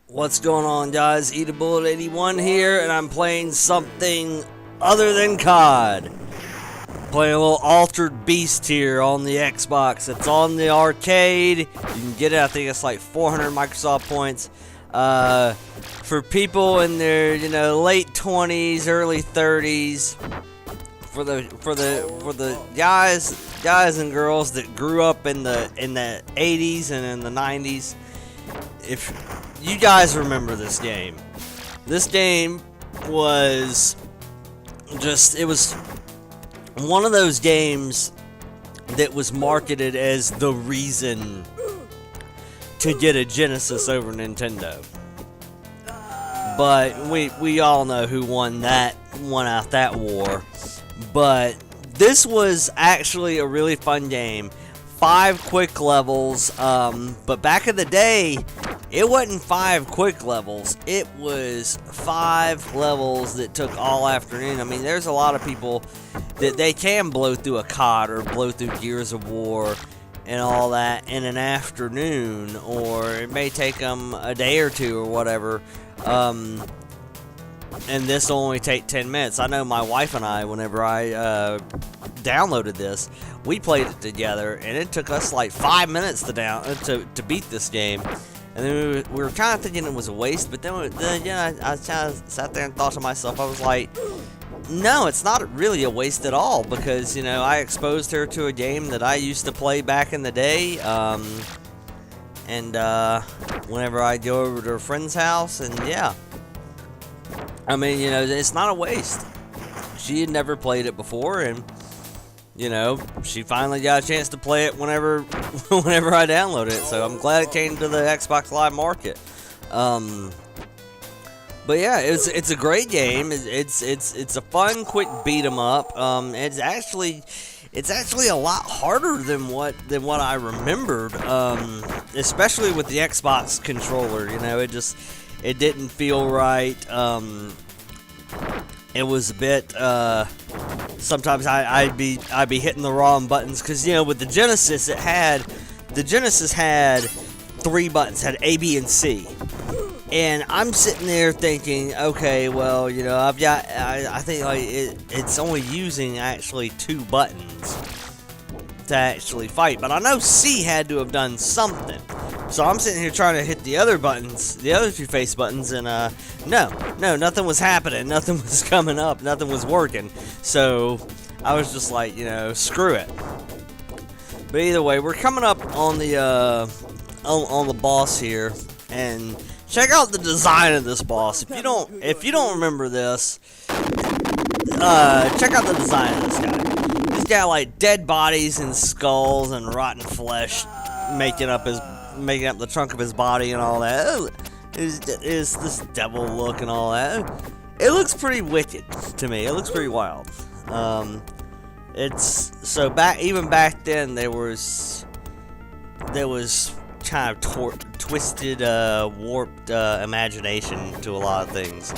What's going on, guys? EatABullet81 here, and I'm playing something other than COD. Playing a little Altered Beast here on the Xbox. It's on the arcade. You can get it, I think it's like 400 Microsoft points. For people in their, late 20s, early 30s. For the guys and girls that grew up in the 80s and in the 90s. If you guys remember this game was it was one of those games that was marketed as the reason to get a Genesis over Nintendo. But we all know who won out that war. But this was actually a really fun game. 5 quick levels, but back in the day, it wasn't 5 quick levels. It was 5 levels that took all afternoon. I mean, there's a lot of people that they can blow through a COD or blow through Gears of War and all that in an afternoon, or it may take them a day or two or whatever. And this will only take 10 minutes. I know my wife and I, whenever I downloaded this, we played it together, and it took us like 5 minutes to beat this game. And then we were kind of thinking it was a waste, but then I kind of sat there and thought to myself, I was like, no, it's not really a waste at all, because, I exposed her to a game that I used to play back in the day, and whenever I go over to a friend's house, and yeah. I mean, it's not a waste. She had never played it before, and, she finally got a chance to play it whenever I downloaded it, so I'm glad it came to the Xbox Live market. But yeah, it's a great game. It's a fun, quick beat 'em up. It's actually a lot harder than what I remembered. Especially with the Xbox controller. It didn't feel right. It was a bit. Sometimes I'd be hitting the wrong buttons, because with the Genesis had 3 buttons, had A, B, and C. And I'm sitting there thinking, okay, well, I've got, I think it's only using actually 2 buttons to actually fight. But I know C had to have done something. So I'm sitting here trying to hit the other buttons, the other 2 face buttons, and no, nothing was happening. Nothing was coming up. Nothing was working. So I was just like, screw it. But either way, we're coming up on the on the boss here, and check out the design of this boss. If you don't remember this, check out the design of this guy. He's got like dead bodies and skulls and rotten flesh making up the trunk of his body and all that. Is this devil look and all that? It looks pretty wicked to me. It looks pretty wild. It's so even back then there was kind of twisted, warped imagination to a lot of things.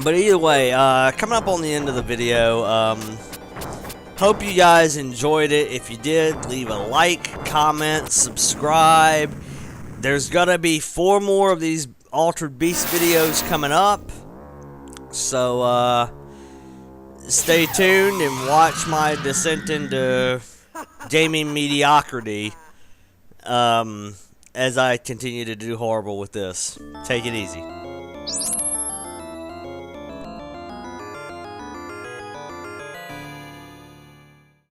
But either way, coming up on the end of the video, hope you guys enjoyed it. If you did, leave a like, comment, subscribe. There's gonna be 4 more of these Altered Beast videos coming up. So, stay tuned and watch my descent into gaming mediocrity. As I continue to do horrible with this. Take it easy.